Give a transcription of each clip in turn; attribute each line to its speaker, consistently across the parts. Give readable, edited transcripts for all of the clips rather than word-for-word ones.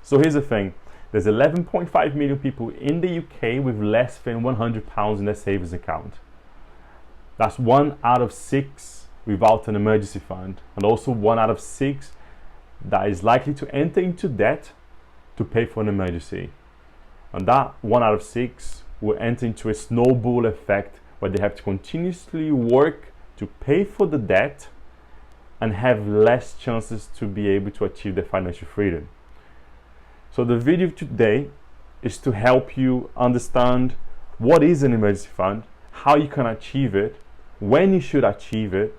Speaker 1: So here's the thing. There's 11.5 million people in the UK with less than £100 in their savings account. That's 1 out of 6 without an emergency fund, and also 1 out of 6 that is likely to enter into debt to pay for an emergency. And that 1 out of 6 will enter into a snowball effect where they have to continuously work to pay for the debt and have less chances to be able to achieve their financial freedom. So the video today is to help you understand what is an emergency fund, how you can achieve it, when you should achieve it,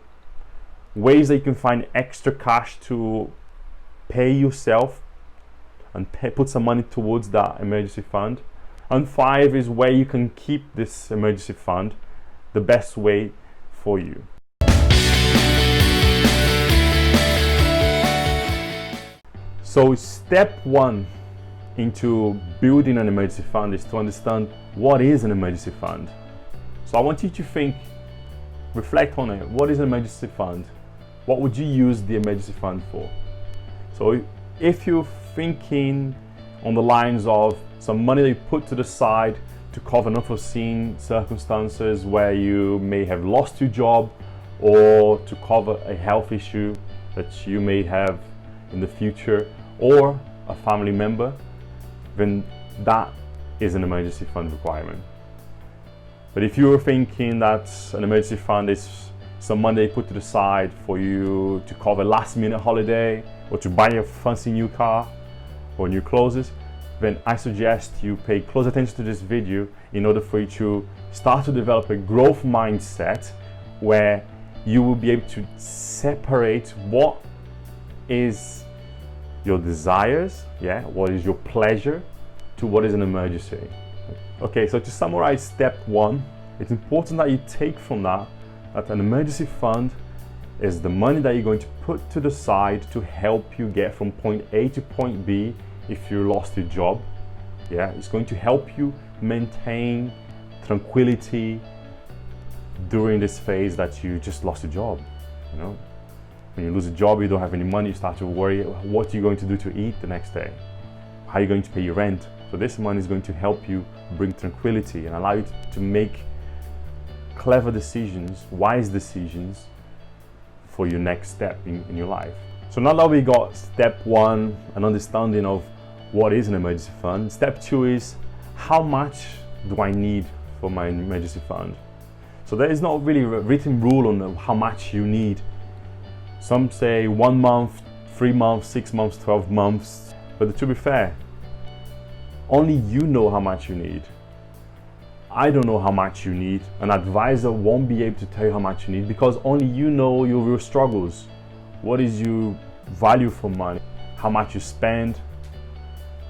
Speaker 1: ways that you can find extra cash to pay yourself and put some money towards that emergency fund. And 5 is where you can keep this emergency fund the best way for you. So step 1 into building an emergency fund is to understand what is an emergency fund. So I want you to think, reflect on it. What is an emergency fund? What would you use the emergency fund for? So if you're thinking on the lines of some money that you put to the side to cover unforeseen circumstances where you may have lost your job, or to cover a health issue that you may have in the future, or a family member, then that is an emergency fund requirement. But if you're thinking that an emergency fund is some money you put to the side for you to cover a last minute holiday, or to buy a fancy new car or new clothes, then I suggest you pay close attention to this video in order for you to start to develop a growth mindset where you will be able to separate what is your desires, what is your pleasure, to what is an emergency. Okay, so to summarize step 1, it's important that you take from that an emergency fund is the money that you're going to put to the side to help you get from point A to point B if you lost your job. It's going to help you maintain tranquility during this phase that you just lost your job. When you lose a job, you don't have any money, you start to worry what you're going to do to eat the next day, how are you going to pay your rent. So this money is going to help you bring tranquility and allow you to make clever decisions, wise decisions for your next step in your life. So now that we got step 1, an understanding of what is an emergency fund, step 2 is how much do I need for my emergency fund? So there is not really a written rule on how much you need. Some say 1 month, 3 months, 6 months, 12 months. But to be fair, only you know how much you need. I don't know how much you need. An advisor won't be able to tell you how much you need because only you know your real struggles. What is your value for money? How much you spend?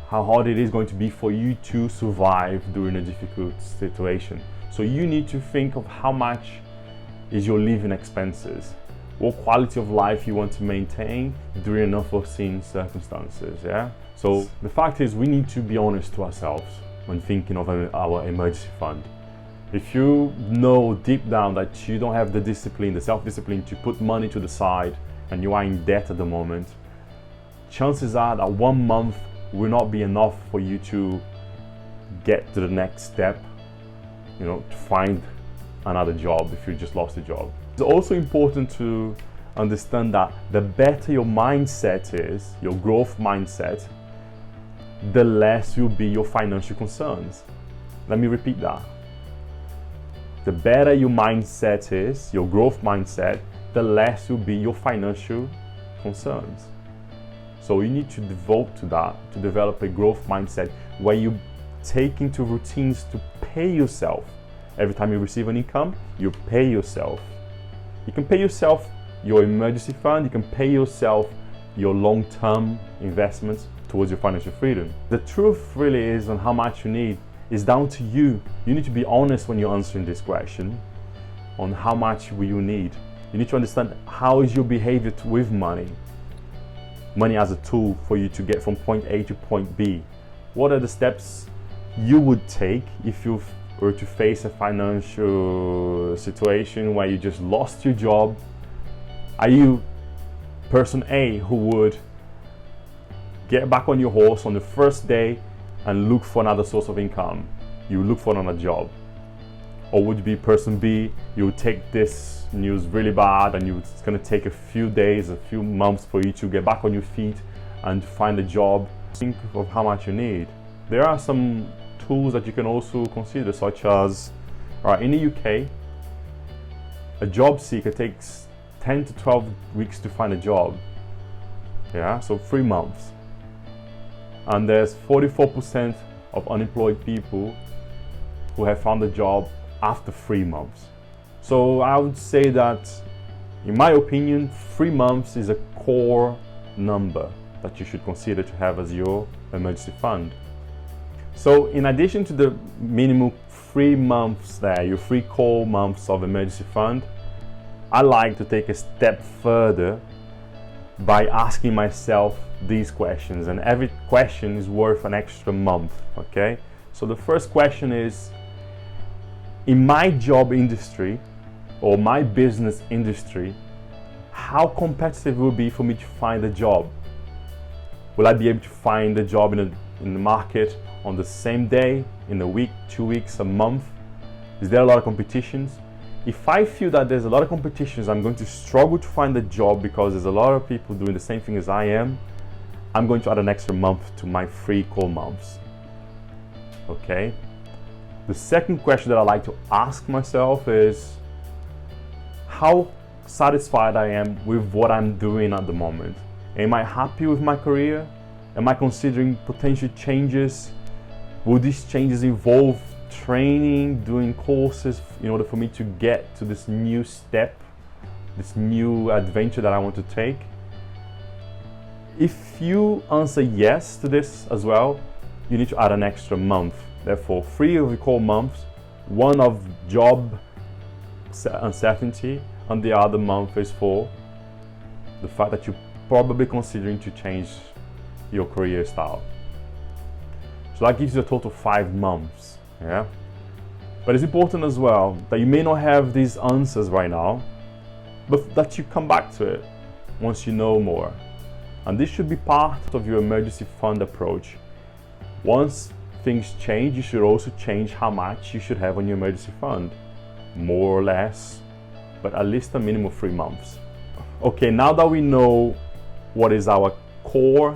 Speaker 1: How hard it is going to be for you to survive during a difficult situation. So you need to think of how much is your living expenses. What quality of life you want to maintain during unforeseen circumstances, So the fact is we need to be honest to ourselves when thinking of our emergency fund. If you know deep down that you don't have the discipline, the self-discipline to put money to the side and you are in debt at the moment, chances are that 1 month will not be enough for you to get to the next step, to find another job if you just lost a job. It's also important to understand that the better your mindset is, your growth mindset, the less will be your financial concerns. Let me repeat that. The better your mindset is, your growth mindset, the less will be your financial concerns. So you need to devote to that, to develop a growth mindset where you take into routines to pay yourself. Every time you receive an income, you pay yourself. You can pay yourself your emergency fund, you can pay yourself your long-term investments towards your financial freedom. The truth really is on how much you need is down to you. You need to be honest when you're answering this question on how much will you need. You need to understand how is your behavior with money. Money as a tool for you to get from point A to point B. What are the steps you would take if you were to face a financial situation where you just lost your job? Are you person A who would get back on your horse on the first day and look for another source of income? You look for another job? Or would you be person B, you would take this news really bad and it's going to take a few days, a few months for you to get back on your feet and find a job? Think of how much you need. There are some tools that you can also consider, such as, in the UK, a job seeker takes 10 to 12 weeks to find a job. Yeah, so 3 months. And there's 44% of unemployed people who have found a job after 3 months. So I would say that, in my opinion, 3 months is a core number that you should consider to have as your emergency fund. So in addition to the minimum 3 months there, your 3 core months of emergency fund, I like to take a step further by asking myself these questions, and every question is worth an extra month, okay? So the first question is, in my job industry or my business industry, how competitive will it be for me to find a job? Will I be able to find a job in the market on the same day, in a week, 2 weeks, a month? Is there a lot of competitions? If I feel that there's a lot of competitions, I'm going to struggle to find a job because there's a lot of people doing the same thing as I am, I'm going to add an extra month to my 3 core months. Okay? The second question that I like to ask myself is, how satisfied I am with what I'm doing at the moment? Am I happy with my career? Am I considering potential changes? Will these changes involve training, doing courses in order for me to get to this new step, this new adventure that I want to take? If you answer yes to this as well, you need to add an extra month. Therefore, 3 of the core months, 1 of job uncertainty, and the other month is for the fact that you're probably considering to change your career style. So that gives you a total of 5 months. Yeah, but it's important as well that you may not have these answers right now, but that you come back to it once you know more. And this should be part of your emergency fund approach. Once things change, you should also change how much you should have on your emergency fund, more or less, but at least a minimum of 3 months. Okay, now that we know what is our core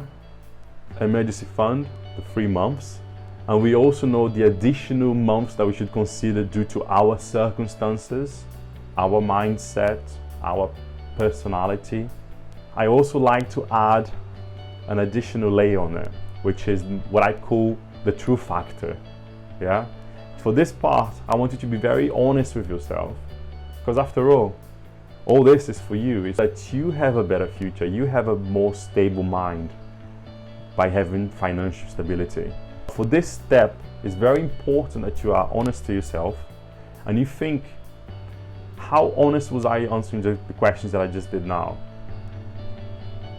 Speaker 1: emergency fund, the 3 months, and we also know the additional months that we should consider due to our circumstances, our mindset, our personality, I also like to add an additional layer on it, which is what I call the true factor. Yeah. For this part, I want you to be very honest with yourself, because after all this is for you. It's that you have a better future, you have a more stable mind by having financial stability. For this step, it's very important that you are honest to yourself and you think, how honest was I answering the questions that I just did now?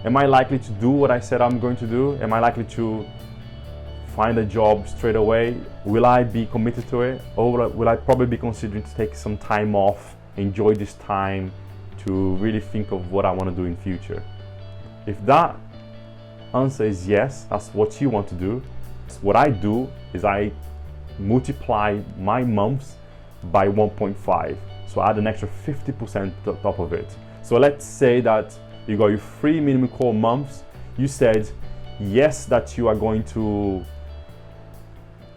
Speaker 1: Am I likely to do what I said I'm going to do? Am I likely to find a job straight away? Will I be committed to it? Or will I probably be considering to take some time off, enjoy this time to really think of what I want to do in future? If that answer is yes, that's what you want to do, what I do is I multiply my months by 1.5. So I add an extra 50% on top of it. So let's say that you got your 3 minimum core months. You said yes that you are going to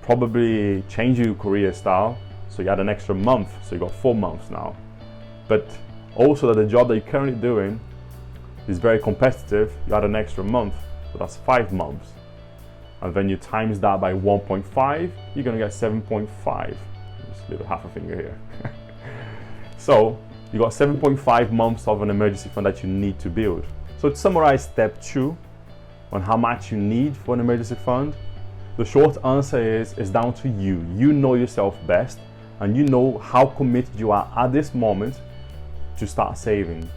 Speaker 1: probably change your career style. So you add an extra month. So you got 4 months now. But also that the job that you're currently doing is very competitive. You add an extra month. So that's 5 months. And then you times that by 1.5, you're gonna get 7.5. Just a little half a finger here. So you got 7.5 months of an emergency fund that you need to build. So to summarize step 2 on how much you need for an emergency fund, the short answer is it's down to you. You know yourself best and you know how committed you are at this moment to start saving.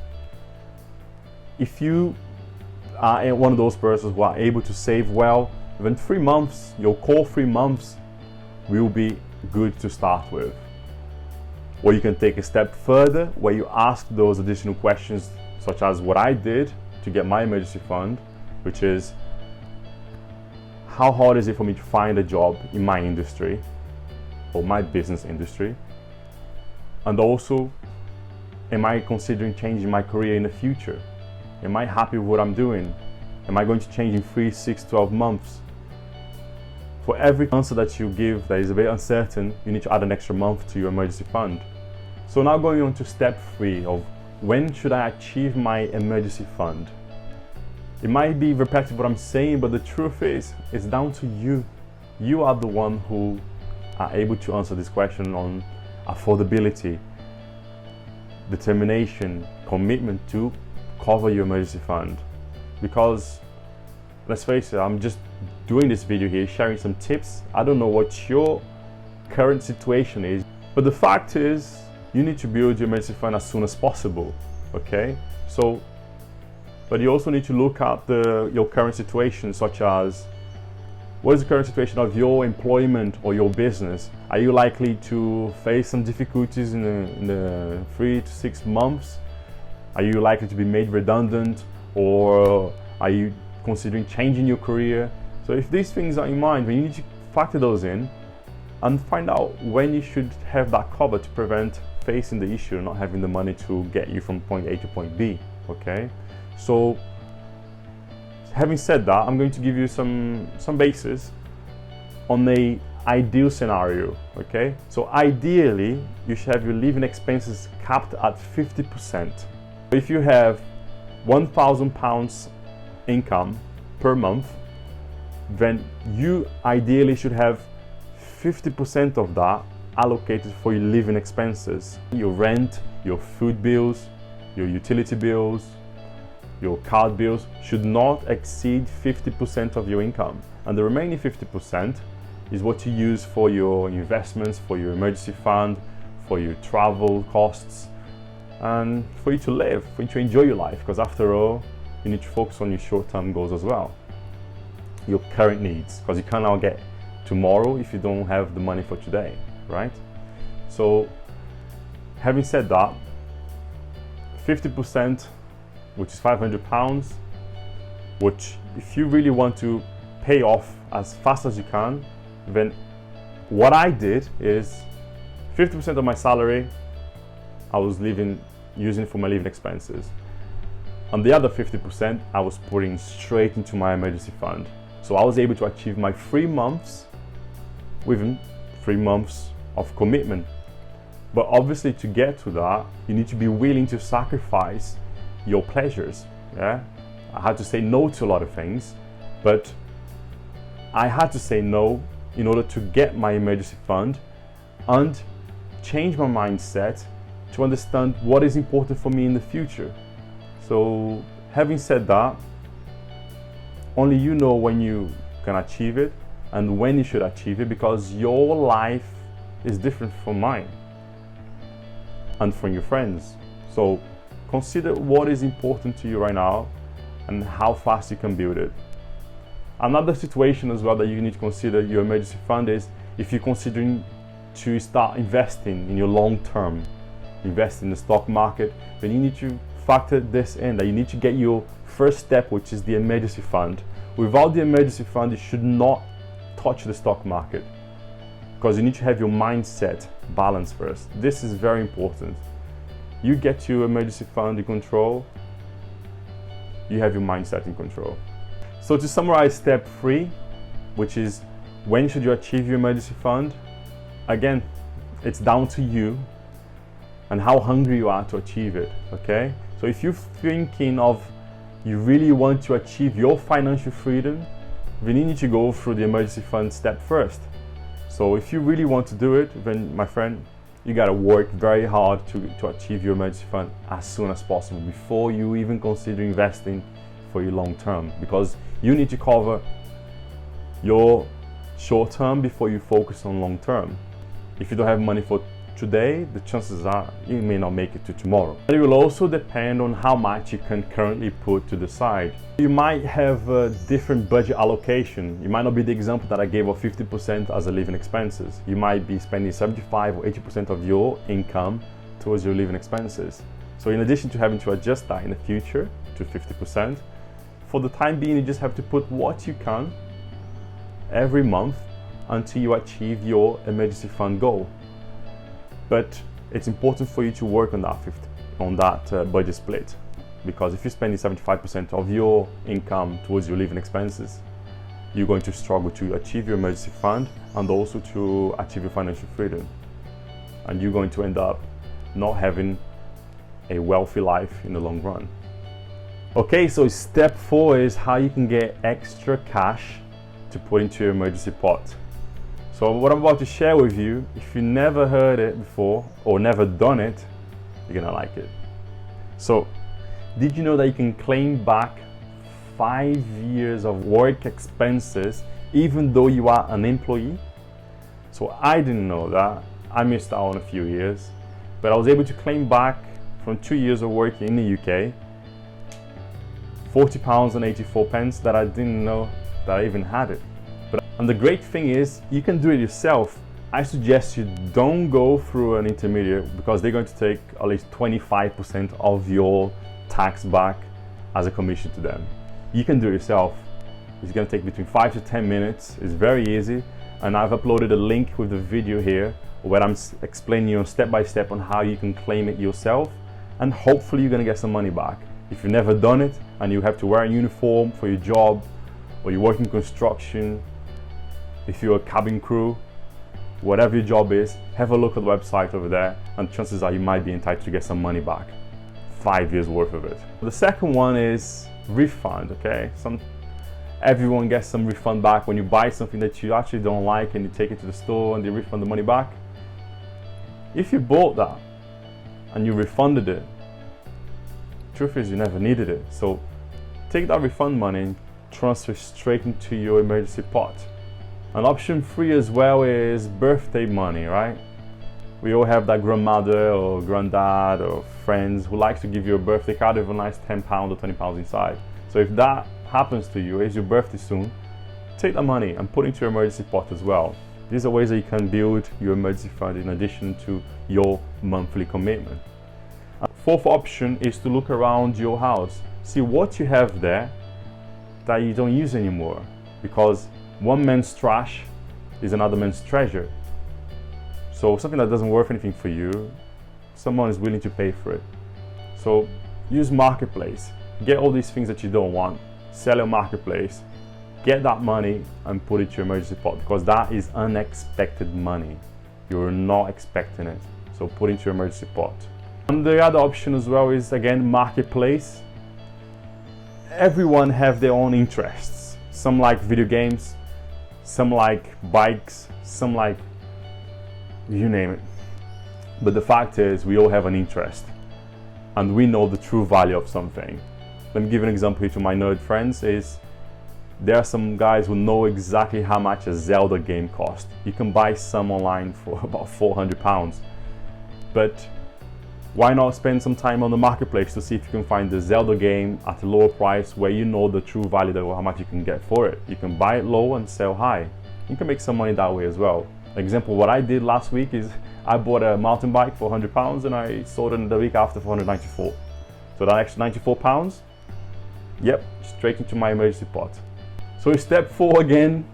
Speaker 1: If you are one of those persons who are able to save well, then 3 months, your core 3 months will be good to start with. Or you can take a step further where you ask those additional questions, such as what I did to get my emergency fund, which is, how hard is it for me to find a job in my industry or my business industry? And also, am I considering changing my career in the future? Am I happy with what I'm doing? Am I going to change in 3, 6, 12 months? For every answer that you give that is a bit uncertain, you need to add an extra month to your emergency fund. So now going on to step 3 of when should I achieve my emergency fund? It might be repetitive what I'm saying, but the truth is, it's down to you. You are the one who are able to answer this question on affordability, determination, commitment to cover your emergency fund. Because let's face it, I'm just doing this video here, sharing some tips. I don't know what your current situation is, but the fact is you need to build your emergency fund as soon as possible, okay? So, but you also need to look at your current situation, such as what is the current situation of your employment or your business? Are you likely to face some difficulties in the 3 to 6 months? Are you likely to be made redundant, or are you considering changing your career? So if these things are in mind, you need to factor those in and find out when you should have that cover to prevent facing the issue, not having the money to get you from point A to point B, okay? So having said that, I'm going to give you some basis on the ideal scenario, okay? So ideally, you should have your living expenses capped at 50%. If you have £1,000 income per month, then you ideally should have 50% of that allocated for your living expenses. Your rent, your food bills, your utility bills, your card bills should not exceed 50% of your income. And the remaining 50% is what you use for your investments, for your emergency fund, for your travel costs, and for you to live, for you to enjoy your life. Because after all, you need to focus on your short-term goals as well, your current needs, because you cannot get tomorrow if you don't have the money for today, right? So having said that, 50%, which is £500, which if you really want to pay off as fast as you can, then what I did is 50% of my salary I was using for my living expenses, and the other 50% I was putting straight into my emergency fund. So I was able to achieve my 3 months within 3 months of commitment. But obviously, to get to that, you need to be willing to sacrifice your pleasures. Yeah, I had to say no to a lot of things, but I had to say no in order to get my emergency fund and change my mindset to understand what is important for me in the future. So having said that, only you know when you can achieve it and when you should achieve it, because your life is different from mine and from your friends. So consider what is important to you right now and how fast you can build it. Another situation as well that you need to consider your emergency fund is if you're considering to start investing in your long term, invest in the stock market, then you need to factor this in, that you need to get your first step, which is the emergency fund. Without the emergency fund, you should not touch the stock market, because you need to have your mindset balanced first. This is very important. You get your emergency fund in control, you have your mindset in control. So to summarize step 3, which is when should you achieve your emergency fund? Again, it's down to you and how hungry you are to achieve it, okay? So if you're thinking of you really want to achieve your financial freedom, then you need to go through the emergency fund step first. So if you really want to do it, then my friend, you gotta work very hard to achieve your emergency fund as soon as possible before you even consider investing for your long term, because you need to cover your short term before you focus on long term. If you don't have money for today, the chances are you may not make it to tomorrow. It will also depend on how much you can currently put to the side. You might have a different budget allocation. You might not be the example that I gave of 50% as a living expenses. You might be spending 75 or 80% of your income towards your living expenses. So in addition to having to adjust that in the future to 50%, for the time being, you just have to put what you can every month until you achieve your emergency fund goal. But it's important for you to work on that budget split, because if you're spending 75% of your income towards your living expenses, you're going to struggle to achieve your emergency fund and also to achieve your financial freedom. And you're going to end up not having a wealthy life in the long run. Okay, so step 4 is how you can get extra cash to put into your emergency pot. So what I'm about to share with you, if you never heard it before or never done it, you're gonna like it. So, did you know that you can claim back 5 years of work expenses even though you are an employee? So I didn't know that. I missed out on a few years, but I was able to claim back from 2 years of working in the UK, £40.84 that I didn't know that I even had it. And the great thing is, you can do it yourself. I suggest you don't go through an intermediary, because they're going to take at least 25% of your tax back as a commission to them. You can do it yourself. It's going to take between 5 to 10 minutes. It's very easy. And I've uploaded a link with the video here where I'm explaining you step by step on how you can claim it yourself. And hopefully you're going to get some money back. If you've never done it and you have to wear a uniform for your job, or you work in construction, if you're a cabin crew, whatever your job is, have a look at the website over there, and chances are you might be entitled to get some money back. 5 years worth of it. The second one is refund, okay? Everyone gets some refund back when you buy something that you actually don't like and you take it to the store and they refund the money back. If you bought that and you refunded it, truth is you never needed it. So take that refund money and transfer straight into your emergency pot. And option 3 as well is birthday money, right? We all have that grandmother or granddad or friends who likes to give you a birthday card with a nice £10 or £20 inside. So if that happens to you, it's your birthday soon, take that money and put it into your emergency pot as well. These are ways that you can build your emergency fund in addition to your monthly commitment. Fourth option is to look around your house. See what you have there that you don't use anymore, because one man's trash is another man's treasure. So something that doesn't worth anything for you, someone is willing to pay for it. So use Marketplace. Get all these things that you don't want, sell your Marketplace, get that money and put it to your emergency pot, because that is unexpected money. You're not expecting it. So put it into your emergency pot. And the other option as well is, again, Marketplace. Everyone have their own interests. Some like video games, some like bikes, some like you name it. But the fact is, we all have an interest and we know the true value of something. Let me give an example here to my nerd friends. There are some guys who know exactly how much a Zelda game costs. You can buy some online for about £400. But why not spend some time on the Marketplace to see if you can find the Zelda game at a lower price where you know the true value of how much you can get for it. You can buy it low and sell high. You can make some money that way as well. Example, what I did last week is I bought a mountain bike for £100 and I sold it the week after for £194. So that extra £94, yep, straight into my emergency pot. So step 4 again,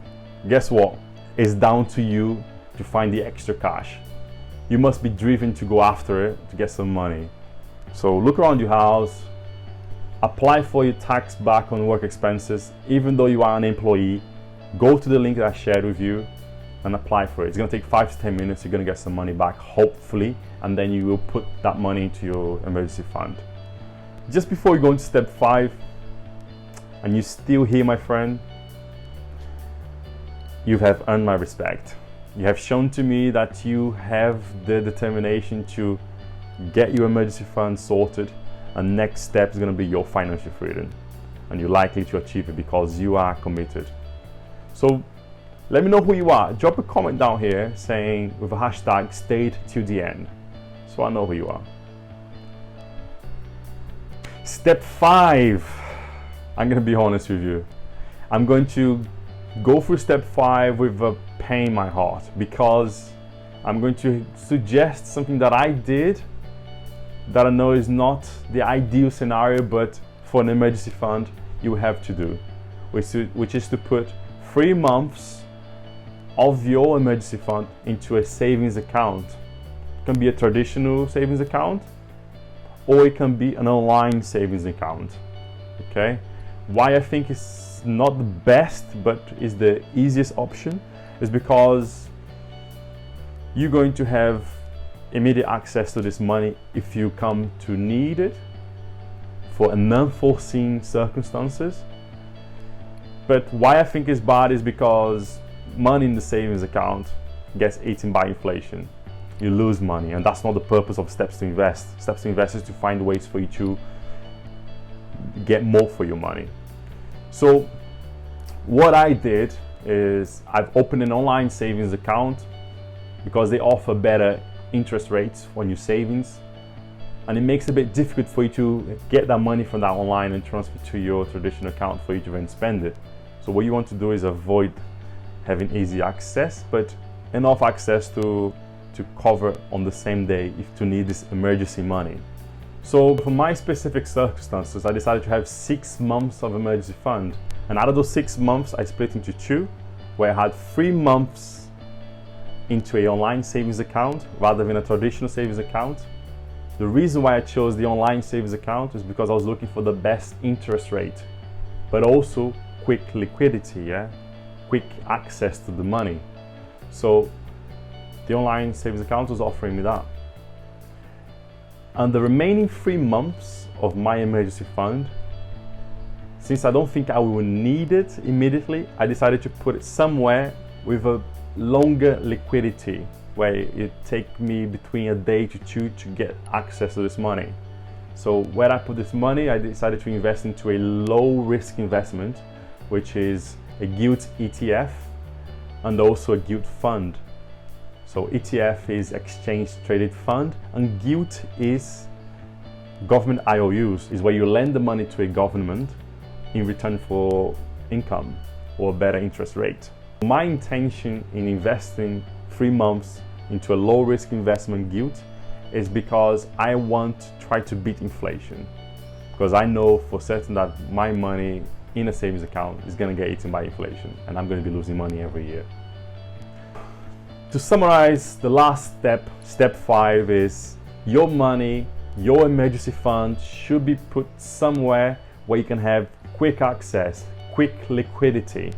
Speaker 1: guess what? It's down to you to find the extra cash. You must be driven to go after it to get some money. So look around your house, apply for your tax back on work expenses, even though you are an employee. Go to the link that I shared with you and apply for it. It's gonna take 5 to 10 minutes. You're gonna get some money back, hopefully, and then you will put that money into your emergency fund. Just before we go into step 5, and you're still here, my friend, you have earned my respect. You have shown to me that you have the determination to get your emergency fund sorted, and next step is going to be your financial freedom, and you're likely to achieve it because you are committed. So let me know who you are. Drop a comment down here saying with a hashtag stayed till the end, so I know who you are. Step 5, I'm going to be honest with you. I'm going to go through step 5 with a pain in my heart, because I'm going to suggest something that I did that I know is not the ideal scenario, but for an emergency fund you have to do, which is to put 3 months of your emergency fund into a savings account. It can be a traditional savings account, or it can be an online savings account. Okay? Why I think it's not the best, but is the easiest option, is because you're going to have immediate access to this money if you come to need it for an unforeseen circumstances. But why I think it's bad is because money in the savings account gets eaten by inflation. You lose money, and that's not the purpose of Steps to Invest. Steps to Invest is to find ways for you to get more for your money. So what I did is I've opened an online savings account because they offer better interest rates on your savings, and it makes it a bit difficult for you to get that money from that online and transfer to your traditional account for you to then spend it. So what you want to do is avoid having easy access, but enough access to cover on the same day if to need this emergency money. So for my specific circumstances, I decided to have 6 months of emergency fund, and out of those 6 months I split into 2, where I had 3 months into an online savings account rather than a traditional savings account. The reason why I chose the online savings account is because I was looking for the best interest rate, but also quick liquidity, quick access to the money. So the online savings account was offering me that. And the remaining 3 months of my emergency fund, since I don't think I will need it immediately, I decided to put it somewhere with a longer liquidity, where it take me between a day to 2 to get access to this money. So where I put this money, I decided to invest into a low risk investment, which is a gilt ETF and also a gilt fund. So ETF is exchange traded fund, and gilt is government IOUs, is where you lend the money to a government in return for income or a better interest rate. My intention in investing 3 months into a low risk investment gilt is because I want to try to beat inflation, because I know for certain that my money in a savings account is going to get eaten by inflation, and I'm going to be losing money every year. To summarize, the last step, step 5, is your money, your emergency fund should be put somewhere where you can have quick access, quick liquidity.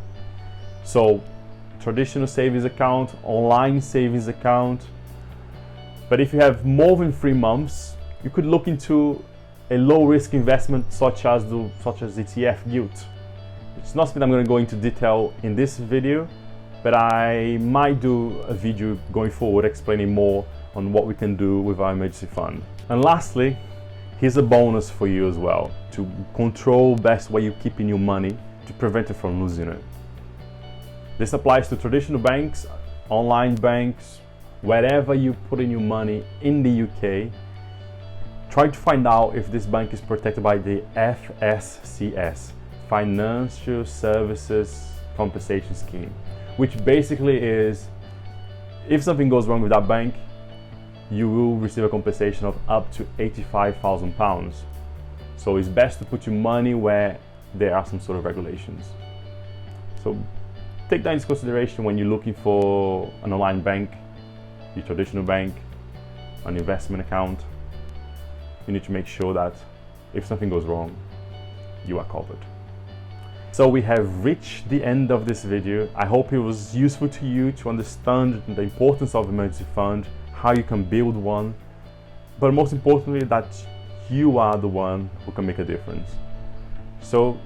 Speaker 1: So traditional savings account, online savings account. But if you have more than 3 months, you could look into a low risk investment such as ETF gilt. It's not something I'm going to go into detail in this video, but I might do a video going forward explaining more on what we can do with our emergency fund. And lastly, here's a bonus for you as well, to control best where you're keeping your money to prevent it from losing it. This applies to traditional banks, online banks, wherever you put in your money in the UK. Try to find out if this bank is protected by the FSCS, Financial Services Compensation Scheme, which basically is, if something goes wrong with that bank, you will receive a compensation of up to £85,000. So it's best to put your money where there are some sort of regulations. So take that into consideration when you're looking for an online bank, your traditional bank, an investment account. You need to make sure that if something goes wrong, you are covered. So we have reached the end of this video. I hope it was useful to you to understand the importance of emergency fund, how you can build one, but most importantly that you are the one who can make a difference. So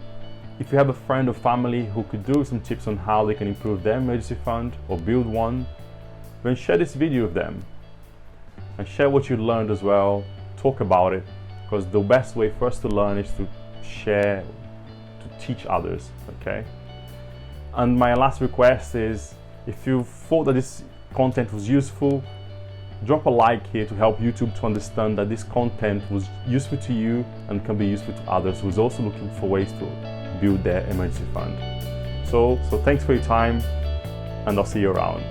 Speaker 1: if you have a friend or family who could do some tips on how they can improve their emergency fund or build one, then share this video with them and share what you learned as well. Talk about it, because the best way for us to learn is to share, to teach others, okay? And my last request is, if you thought that this content was useful, drop a like here to help YouTube to understand that this content was useful to you and can be useful to others who's also looking for ways to build their emergency fund. So thanks for your time, and I'll see you around.